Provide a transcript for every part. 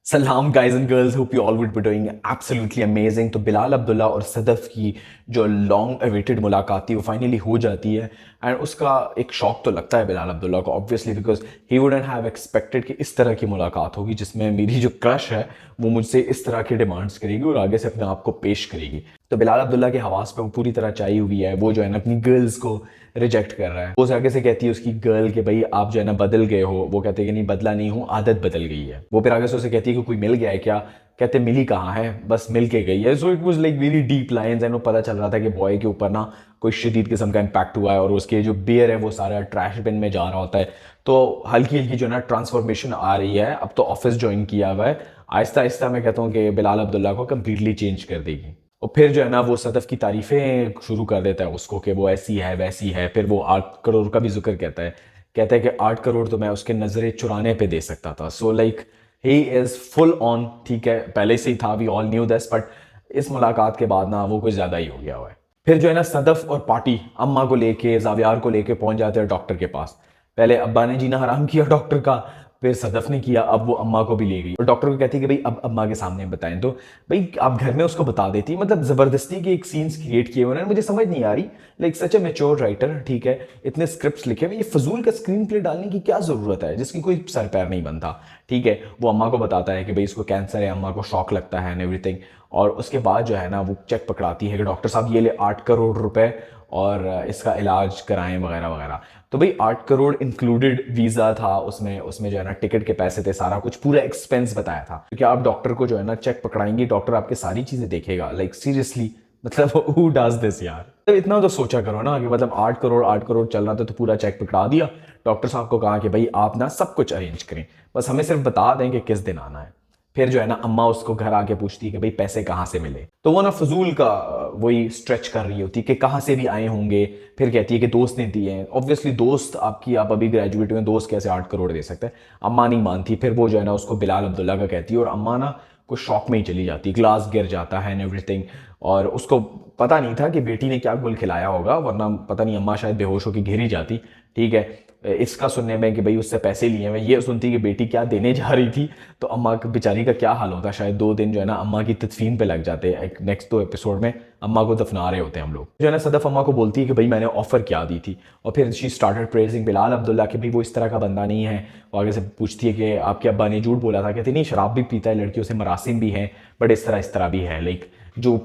सलाम guys and girls, hope you all would be doing absolutely amazing. तो बिलाल अब्दुल्ला और सदफ की जो लॉन्ग अवेटेड मुलाकात थी वो फाइनली हो जाती है। एंड उसका एक शौक तो लगता है बिलाल अब्दुल्ला को obviously, because he wouldn't have expected कि इस तरह की मुलाकात होगी जिसमें मेरी जो क्रश है वो मुझसे इस तरह की डिमांड्स करेगी और आगे से अपने आप को पेश करेगी। तो बिलाल अब्दुल्ला के हवास पे वो पूरी तरह चाहिए हुई है। वो जो है ना अपनी गर्ल्स को रिजेक्ट कर रहा है। वो आगे से कहती है उसकी गर्ल कि भाई आप जो है ना बदल गए हो। वो कहते हैं कि नहीं, बदला नहीं हूँ, आदत बदल गई है। वो फिर आगे से उसे कहती है कि कोई मिल गया है क्या। कहते मिली कहाँ है, बस मिल के गई है। So it was like very deep lines and वो पता चल रहा था कि बॉय के ऊपर ना कोई शदीद किस्म का इम्पैक्ट हुआ है और उसके जो बियर है वो सारा ट्रैश बिन में जा रहा होता है। तो हल्की हल्की जो है ना ट्रांसफॉर्मेशन आ रही है। अब तो ऑफिस ज्वाइन किया हुआ है। आहिस्ता आहिस्ता मैं कहता हूँ कि बिलाल अब्दुल्ला को कम्प्लीटली चेंज कर देगी। और फिर जो है ना वो सदफ की तारीफें शुरू कर देता है उसको कि वो ऐसी है वैसी है। फिर वो 8 करोड़ का भी जिक्र कहता है कि 8 करोड़ तो मैं उसके नजरे चुराने पे दे सकता था। So like he is full on. ठीक है, पहले से ही था, we all knew this, but इस मुलाकात के बाद ना वो कुछ ज्यादा ही हो गया हुआ है। फिर जो है ना सदफ और पार्टी अम्मा को लेके जावियार को लेके पहुंच जाते हैं डॉक्टर के पास। पहले अब्बा ने जीना हराम किया डॉक्टर का, फिर सदफ ने किया, अब वो अम्मा को भी ले गई और डॉक्टर को कहती है कि भाई अब अम्मा के सामने बताएं। तो भाई आप घर में उसको बता देती, मतलब जबरदस्ती के एक सीन्स क्रिएट किए उन्होंने, मुझे समझ नहीं आ रही। Like such a mature writer, ठीक है, इतने स्क्रिप्ट्स लिखे हुए, ये फजूल का स्क्रीन प्ले डालने की क्या जरूरत है जिसकी कोई सर पैर नहीं बनता। ठीक है, वो अम्मा को बताता है कि भाई इसको कैंसर है, अम्मा को शौक लगता है एंड एवरीथिंग। और उसके बाद जो है ना वो चेक पकड़ाती है कि डॉक्टर साहब ये ले 8 करोड़ रुपए और इसका इलाज कराएं वगैरह वगैरह। तो भाई 8 करोड़ इंक्लूडेड वीजा था उसमें, उसमें जो है ना टिकट के पैसे थे, सारा कुछ पूरा एक्सपेंस बताया था। क्योंकि आप डॉक्टर को जो है ना चेक पकड़ाएंगे, डॉक्टर आपके सारी चीजें देखेगा। लाइक सीरियसली, मतलब हु डज दिस यार। तो इतना तो सोचा करो ना कि मतलब 8 करोड़ चल रहा था तो पूरा चेक पकड़ा दिया। डॉक्टर साहब को कहा कि भाई आप ना सब कुछ अरेंज करें, बस हमें सिर्फ बता दें कि किस दिन आना है। फिर जो है ना अम्मा उसको घर आके पूछती है कि भाई पैसे कहाँ से मिले। तो वो ना फजूल का वही स्ट्रेच कर रही होती है कि कहाँ से भी आए होंगे। फिर कहती है कि दोस्त ने दिए हैं। ऑब्वियसली दोस्त आपकी, आप अभी ग्रेजुएट हुए, दोस्त कैसे 8 करोड़ दे सकते हैं। अम्मा नहीं मानती। फिर वो जो है ना उसको बिलाल अब्दुल्ला का कहती है और अम्मा ना कुछ शॉक में ही चली जाती है, ग्लास गिर जाता है एंड एवरीथिंग। और उसको पता नहीं था कि बेटी ने क्या गुल खिलाया होगा, वरना पता नहीं अम्मा शायद बेहोश होकर गिर ही जाती। ठीक है, इसका सुनने में कि भाई उससे पैसे लिए हुए, ये सुनती कि बेटी क्या देने जा रही थी, तो अम्मा बेचारी का क्या हाल होता। शायद 2 दिन जो है ना अम्मा की तदफीन पे लग जाते हैं। एक नेक्स्ट 2 एपिसोड में अम्मा को दफना रहे होते हैं हम लोग। जो है ना सदफ अम्मा को बोलती है कि भाई मैंने ऑफर क्या दी थी। और फिर she started praising Bilal Abdullah कि भाई वो इस तरह का बंदा नहीं है। वो आगे से पूछती है कि आपके अब्बा ने झूठ बोला था। कहती नहीं, शराब भी पीता है, लड़कियों से मरासिम भी हैं, बट इस तरह भी है। लाइक जो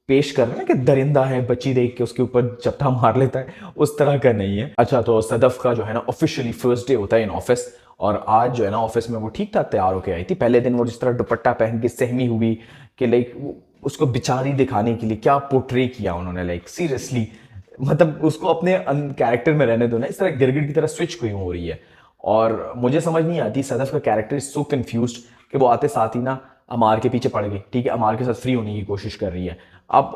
पेश कर रहे हैं कि दरिंदा है, बच्ची देख के उसके ऊपर चपटा मार लेता है, उस तरह का नहीं है। अच्छा, तो सदफ का जो है ना ऑफिशियली फर्स्ट डे होता है इन ऑफिस। और आज जो है ना ऑफिस में वो ठीक ठाक तैयार होकर आई थी। पहले दिन वो जिस तरह दुपट्टा पहन के सहमी हुई कि लाइक उसको बिचारी दिखाने के लिए क्या पोर्ट्रे किया उन्होंने, लाइक सीरियसली, मतलब उसको अपने कैरेक्टर में रहने दो ना। इस तरह गिरगिट की तरह स्विच क्यों हो रही है। और मुझे समझ नहीं आती, सदफ का कैरेक्टर इज सो कंफ्यूज्ड कि वो आते साथ ही ना अमार के पीछे पड़ गई। ठीक है, अमार के साथ फ्री होने की कोशिश कर रही है। अब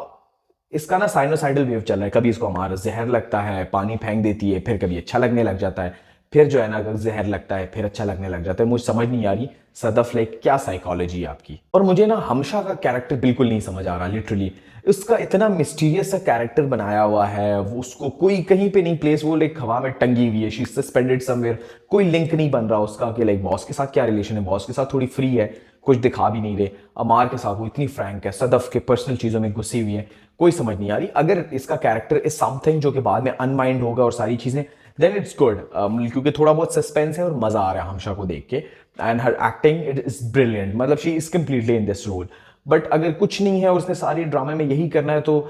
इसका ना साइनोसाइडल वेव चल रहा है, कभी इसको हमारा जहर लगता है, पानी फेंक देती है, फिर कभी अच्छा लगने लग जाता है, फिर जो है ना जहर लगता है, फिर अच्छा लगने लग जाता है। मुझे समझ नहीं आ रही सदफ लाइक क्या साइकोलॉजी है आपकी। और मुझे ना हमशा का कैरेक्टर बिल्कुल नहीं समझ आ रहा लिटरली। उसका इतना मिस्टीरियस सा कैरेक्टर बनाया हुआ है, वो उसको कोई कहीं पे नहीं प्लेस, वो लाइक हवा में टंगी हुई है, शी सस्पेंडेड समवेयर। कोई लिंक नहीं बन रहा उसका कि लाइक बॉस के साथ क्या रिलेशन है, बॉस के साथ थोड़ी फ्री है, कुछ दिखा भी नहीं रहे। अमार के साथ वो इतनी फ्रैंक है, सदफ के पर्सनल चीजों में घुसी हुई है, कोई समझ नहीं आ रही। अगर इसका कैरेक्टर इज समथिंग जो कि बाद में अनमाइंड होगा और सारी चीजें, देन इट्स गुड, क्योंकि थोड़ा बहुत सस्पेंस है और मजा आ रहा है हमशा को देख के। And her acting it is brilliant, मतलब she is completely in this role. But अगर कुछ नहीं है और उसने सारी ड्रामे में यही करना है तो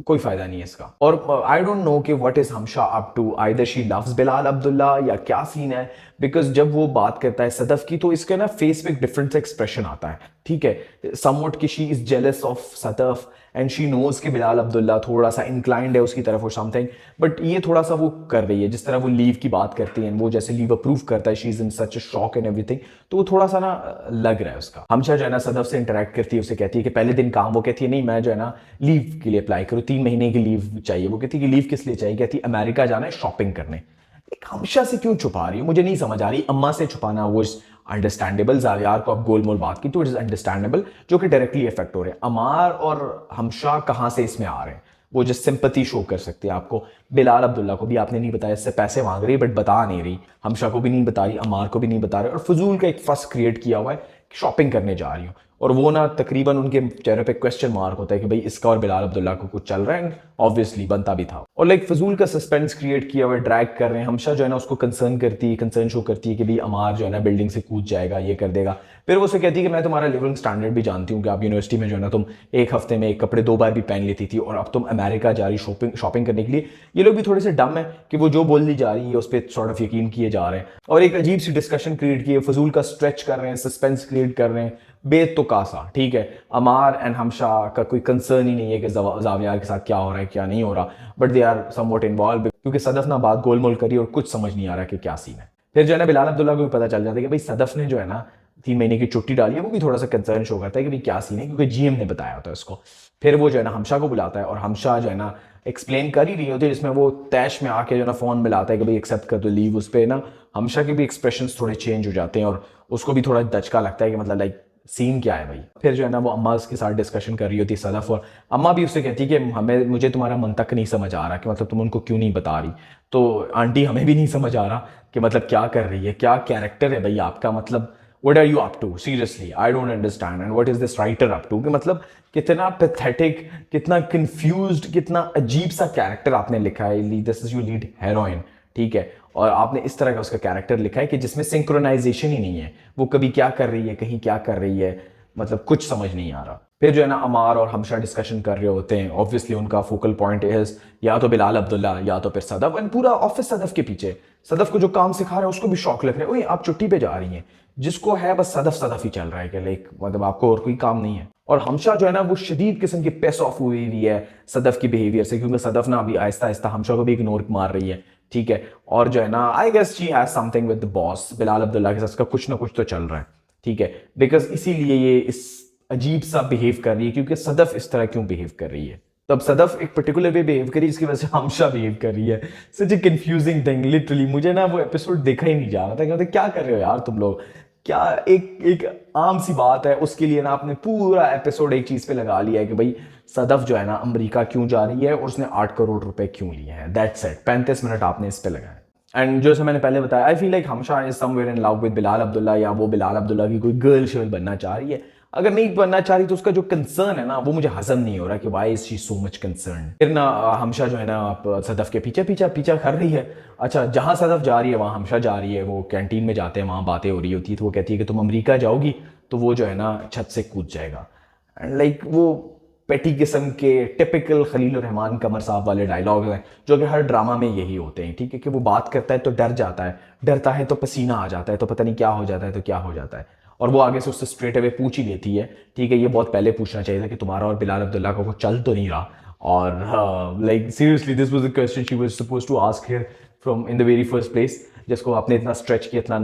कोई फायदा नहीं है इसका। और आई डोंट नो कि what is Hamsha up to, either she loves Bilal Abdullah या क्या सीन है। बिकॉज जब वो बात करता है सदफ की तो इसके ना फेस पे एक डिफरेंट एक्सप्रेशन आता है। ठीक है, समवट कि she is jealous of Sadaf and she knows कि बिलाल अब्दुल्ला थोड़ा सा इंक्लाइंड है उसकी तरफ और समथिंग। बट ये थोड़ा सा वो कर रही है, जिस तरह वो लीव की बात करती है, वो जैसे लीव अप्रूव करता है, she is in such shock and everything. तो वो थोड़ा सा ना लग रहा है उसका। हमशा जो है ना सदफ से इंटरेक्ट करती है, उसे कहती है कि पहले दिन काम, वो कहती है नहीं मैं जो है ना लीव के लिए अप्लाई करूँ, 3 महीने की लीव चाहिए। वो कहती है कि लीव किस लिए चाहिए, कहती है अमेरिका जाना है शॉपिंग करने। एक हमशा से क्यों छुपा रही है, मुझे नहीं समझ आ रही। अम्मा से छुपाना वो अंडरस्टैंडेबल, जावियार को आप गोल मोल बात की तो इट इज अंडरस्टैंडेबल, जो कि डायरेक्टली इफेक्ट हो रहे हैं। अमार और हमशा कहाँ से इसमें आ रहे हैं, वो जो सिंपैथी शो कर सकते हैं आपको। बिलाल अब्दुल्ला को भी आपने नहीं बताया, इससे पैसे मांग रही है बट बता नहीं रही, हमशा को भी नहीं बता रही, अमार को भी नहीं बता रही, और फजूल का एक फस क्रिएट किया हुआ है शॉपिंग करने जा रही हूँ, और वो ना तकरीबन उनके चेहरे पे क्वेश्चन मार्क होता है कि भाई इसका और बिलाल अब्दुल्ला को कुछ चल रहा है, ऑब्वियसली बनता भी था। और लाइक फजूल का सस्पेंस क्रिएट किया हुआ ड्रैग कर रहे हैं। हमशा जो है ना उसको कंसर्न शो करती है कि भाई अमार जो है ना बिल्डिंग से कूद जाएगा, ये कर देगा। फिर वो उसे कहती है कि मैं तुम्हारा लिविंग स्टैंडर्ड भी जानती हूँ कि आप यूनिवर्सिटी में जो है ना तुम एक हफ्ते में एक कपड़े 2 बार भी पहन लेती थी, और अब तुम अमेरिका जा रही शॉपिंग करने के लिए। ये लोग भी थोड़े से डम है कि वो जो बोलनी जा रही है उस पर सॉर्ट ऑफ यकीन किए जा रहे हैं, और एक अजीब सी डिस्कशन क्रिएट की है, फजूल का स्ट्रेच कर रहे हैं, सस्पेंस क्रिएट कर रहे हैं बेतुकासा। ठीक है, अमार एंड हमशा का कोई कंसर्न ही नहीं है कि जावियार के साथ क्या हो रहा है क्या नहीं हो रहा, but they are somewhat involve, क्योंकि सदफ ना बात गोलमोल करी और कुछ समझ नहीं आ रहा कि क्या सीन है। फिर जो है ना बिलाल अब्दुल्ला को भी पता चल जाता है कि भाई सदफ ने जो है ना 3 महीने की छुट्टी डाली है। वो भी थोड़ा सा कंसर्न शो करता है कि भाई क्या सीन है, क्योंकि जीएम ने बताया होता है उसको। फिर वो जो है ना हमशा को बुलाता है, और हमशा जो है ना एक्सप्लेन कर ही रही होती है, जिसमें वो तैश में आके जो ना फोन मिलाता है कि भाई एक्सेप्ट कर दो लीव। उस पर ना हमशा के भी एक्सप्रेशंस थोड़े चेंज हो जाते हैं, और उसको भी थोड़ा दचका लगता है कि मतलब लाइक सीन क्या है भाई। फिर जो है ना वो अम्मा के साथ डिस्कशन कर रही होती है सदफ, और अम्मा भी उससे कहती है कि मुझे तुम्हारा मन तक नहीं समझ आ रहा कि मतलब तुम उनको क्यों नहीं बता रही। तो आंटी हमें भी नहीं समझ आ रहा कि मतलब क्या कर रही है, क्या कैरेक्टर है भाई आपका, मतलब what are you up to, seriously I don't understand, and what is this writer up to, कि मतलब कितना पैथेटिक, कितना कंफ्यूज्ड, कितना अजीब सा कैरेक्टर आपने लिखा है। This is you lead heroin, ठीक है, और आपने इस तरह का उसका कैरेक्टर लिखा है कि जिसमें सिंक्रोनाइजेशन ही नहीं है, वो कभी क्या कर रही है कहीं क्या कर रही है, मतलब कुछ समझ नहीं आ रहा। फिर जो है ना अमार और हमशा डिस्कशन कर रहे होते हैं, ऑब्वियसली उनका फोकल पॉइंट इज या तो बिलाल अब्दुल्ला या तो फिर सदफ, एंड पूरा ऑफिस सदफ के पीछे। सदफ को जो काम सिखा रहा है उसको भी शौक लग रहा है, ओए आप छुट्टी पे जा रही हैं, जिसको है बस सदफ सदफ ही चल रहा है कि लाइक मतलब आपको और कोई काम नहीं है। और हमशा जो है ना वो शदीद किस्म की पेस ऑफ हुई हुई है सदफ की बिहेवियर से, क्योंकि सदफ ना अभी आहिस्ता आहिस्ता हमशा को भी इग्नोर मार रही है, ठीक है। और जो है ना I guess she has something with the boss, Bilal Abdullah के साथ उसका कुछ ना कुछ तो चल रहा है, ठीक है, बिकॉज इसीलिए ये इस अजीब सा बिहेव कर रही है, क्योंकि सदफ इस तरह क्यों बिहेव कर रही है। तब सदफ एक पर्टिकुलर वे बिहेव करी जिसकी वजह से हमशा बिहेव कर रही है। सच ए कंफ्यूजिंग थिंग, लिटरली मुझे ना वो एपिसोड देखा ही नहीं जा रहा था कि मतलब क्या कर रहे हो यार तुम लोग, क्या एक एक आम सी बात है उसके लिए ना आपने पूरा एपिसोड एक चीज पे लगा लिया है कि भाई सदफ जो है ना अमेरिका क्यों जा रही है और उसने 8 करोड़ रुपए क्यों लिए हैं, दैट्स इट। 35 मिनट आपने इस पे लगाए। एंड जैसे मैंने पहले बताया, I feel like Hamsha is somewhere in love with Bilal Abdullah, या वो बिलाल अब्दुल्ला की कोई गर्ल शर्ल बनना चाह रही है। अगर नहीं बनना चाह रही तो उसका जो कंसर्न है ना वो मुझे हजम नहीं हो रहा कि why is she so much concern. फिर ना हमशा जो है ना आप सदफ के पीछे पीछा पीछा कर रही है। अच्छा, जहां सदफ जा रही है वहां हमशा जा रही है, वो कैंटीन में जाते हैं, वहां बातें हो रही होती है, तो वो कहती है कि तुम अमेरिका जाओगी तो वो जो है ना छत से कूद जाएगा। एंड लाइक वो पेटी किस्म के टिपिकल खलील रहमान कमर साहब वाले डायलॉग हैं जो कि हर ड्रामा में यही होते हैं, ठीक है, कि वो बात करता है तो डर जाता है, डरता है तो पसीना आ जाता है, तो पता नहीं क्या हो जाता है, तो क्या हो जाता है, और वो आगे से उससे स्ट्रेट अवे पूछ ही लेती है, ठीक है, ये बहुत पहले पूछना चाहिए था कि तुम्हारा और बिलाल अब्दुल्ला का कुछ चल तो नहीं रहा। और like seriously this was the question she was supposed to ask here from in the very first place, जिसको आपने इतना स्ट्रेच किया, इतना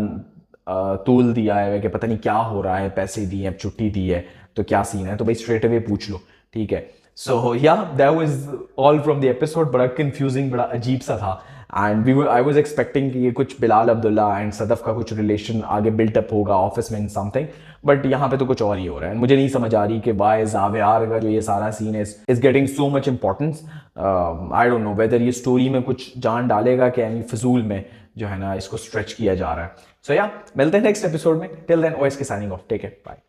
तूल दिया है कि पता नहीं क्या हो रहा है, पैसे दिए हैं, छुट्टी दी है, तो क्या सीन है, तो भाई स्ट्रेट अवे पूछ लो, ठीक है। सो या that was all from the episode. बड़ा कंफ्यूजिंग, बड़ा अजीब सा था, एंड आई वाज एक्सपेक्टिंग कि ये कुछ बिलाल अब्दुल्ला एंड सदफ का कुछ रिलेशन आगे बिल्टअप होगा ऑफिस में इन समथिंग, बट यहाँ पे तो कुछ और ही हो रहा है। मुझे नहीं समझ आ रही कि वाई जावियार का जो ये सारा सीन है is getting so much importance. I don't know whether ये स्टोरी में कुछ जान डालेगा कि यानी फजूल में जो है ना इसको स्ट्रेच किया जा रहा है। सो या मिलते हैं नेक्स्ट एपिसोड में, टिल देन ओएस के signing off, take care, bye.